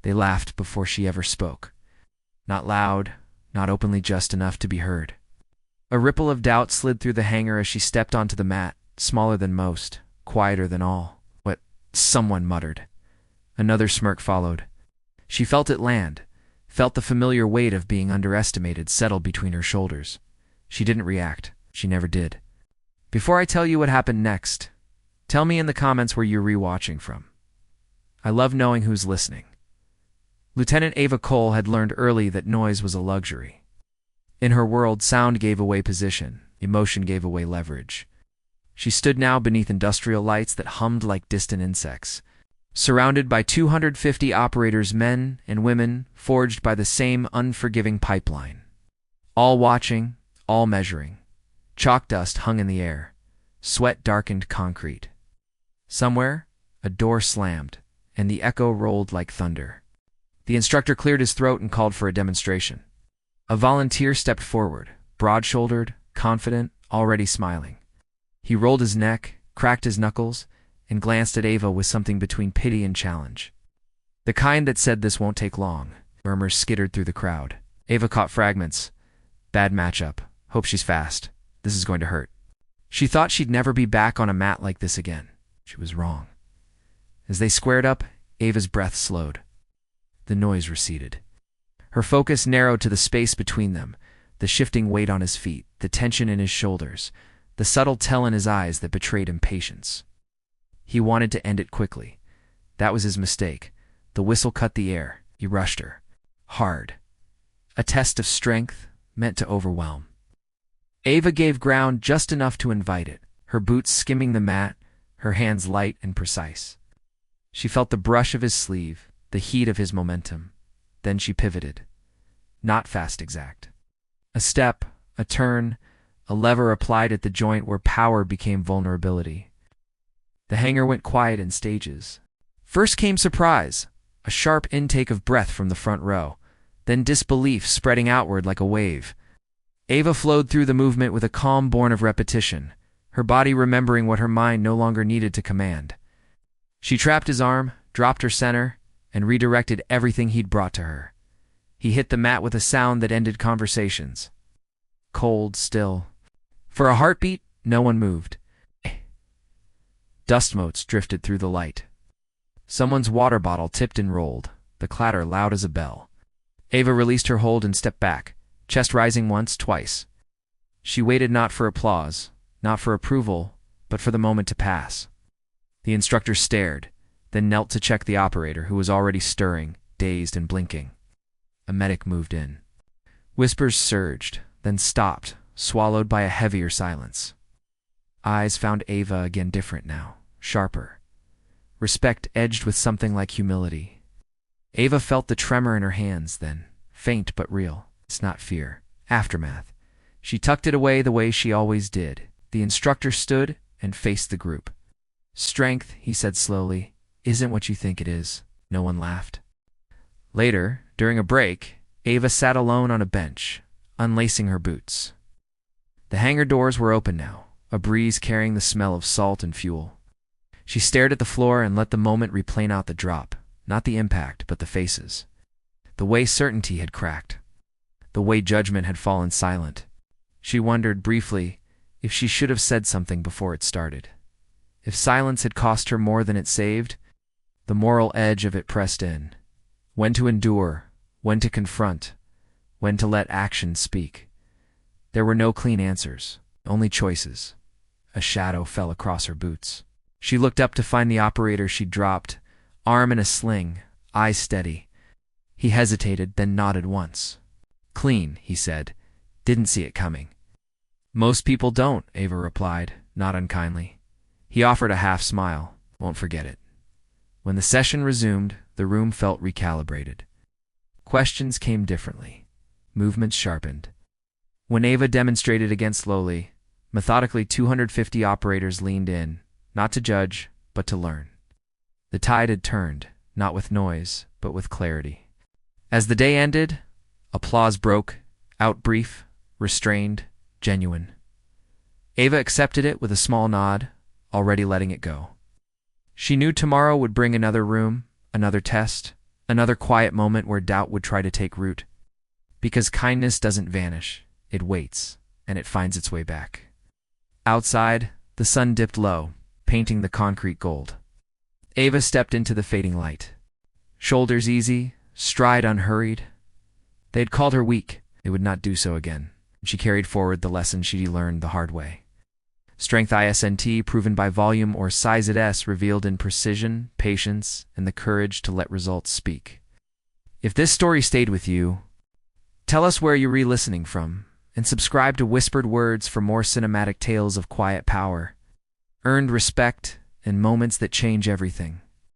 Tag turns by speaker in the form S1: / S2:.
S1: They laughed before she ever spoke. Not loud, not openly, just enough to be heard. A ripple of doubt slid through the hangar as she stepped onto the mat, smaller than most, quieter than all. "What?" someone muttered. Another smirk followed. She felt it land, felt the familiar weight of being underestimated settle between her shoulders. She didn't react. She never did. Before I tell you what happened next, tell me in the comments where you're rewatching from. I love knowing who's listening. Lieutenant Ava Cole had learned early that noise was a luxury. In her world, sound gave away position, emotion gave away leverage. She stood now beneath industrial lights that hummed like distant insects, surrounded by 250 operators, men and women, forged by the same unforgiving pipeline. All watching, all measuring. Chalk dust hung in the air. Sweat darkened concrete. Somewhere, a door slammed, and the echo rolled like thunder. The instructor cleared his throat and called for a demonstration. A volunteer stepped forward, broad-shouldered, confident, already smiling. He rolled his neck, cracked his knuckles, and glanced at Ava with something between pity and challenge. The kind that said, "This won't take long." Murmurs skittered through the crowd. Ava caught fragments. "Bad matchup. Hope she's fast. This is going to hurt." She thought she'd never be back on a mat like this again. She was wrong. As they squared up, Ava's breath slowed. The noise receded. Her focus narrowed to the space between them, the shifting weight on his feet, the tension in his shoulders, the subtle tell in his eyes that betrayed impatience. He wanted to end it quickly. That was his mistake. The whistle cut the air. He rushed her. Hard. A test of strength, meant to overwhelm. Ava gave ground just enough to invite it, her boots skimming the mat, her hands light and precise. She felt the brush of his sleeve, the heat of his momentum. Then she pivoted. Not fast, exact. A step, a turn, a lever applied at the joint where power became vulnerability. The hangar went quiet in stages. First came surprise, a sharp intake of breath from the front row, then disbelief spreading outward like a wave. Ava flowed through the movement with a calm born of repetition, her body remembering what her mind no longer needed to command. She trapped his arm, dropped her center, and redirected everything he'd brought to her. He hit the mat with a sound that ended conversations. Cold, still. For a heartbeat, no one moved. Dust motes drifted through the light. Someone's water bottle tipped and rolled, the clatter loud as a bell. Ava released her hold and stepped back, chest rising once, twice. She waited not for applause, not for approval, but for the moment to pass. The instructor stared, then knelt to check the operator, who was already stirring, dazed and blinking. A medic moved in. Whispers surged, then stopped, swallowed by a heavier silence. Eyes found Ava again, different now, sharper. Respect edged with something like humility. Ava felt the tremor in her hands then, faint but real. It's not fear. Aftermath. She tucked it away the way she always did. The instructor stood and faced the group. "Strength," he said slowly, "isn't what you think it is." No one laughed. Later, during a break, Ava sat alone on a bench, unlacing her boots. The hangar doors were open now, a breeze carrying the smell of salt and fuel. She stared at the floor and let the moment replay out the drop, not the impact, but the faces. The way certainty had cracked. The way judgment had fallen silent. She wondered briefly if she should have said something before it started. If silence had cost her more than it saved, the moral edge of it pressed in. When to endure, when to confront, when to let action speak. There were no clean answers, only choices. A shadow fell across her boots. She looked up to find the operator she'd dropped, arm in a sling, eyes steady. He hesitated, then nodded once. "Clean," he said. "Didn't see it coming." "Most people don't," Ava replied, not unkindly. He offered a half smile. "Won't forget it." When the session resumed, the room felt recalibrated. Questions came differently. Movements sharpened. When Ava demonstrated again slowly, methodically 250 operators leaned in, not to judge, but to learn. The tide had turned, not with noise, but with clarity. As the day ended, applause broke, out brief, restrained, genuine. Ava accepted it with a small nod, already letting it go. She knew tomorrow would bring another room, another test, Another quiet moment where doubt would try to take root. Because kindness doesn't vanish, it waits, and it finds its way back. Outside, the sun dipped low, painting the concrete gold. Ava stepped into the fading light. Shoulders easy, stride unhurried. They had called her weak. They would not do so again. She carried forward the lesson she'd learned the hard way. Strength isn't proven by volume or size at S, revealed in precision, patience, and the courage to let results speak. If this story stayed with you, tell us where you're re-listening from, and subscribe to Whispered Words for more cinematic tales of quiet power, earned respect, and moments that change everything.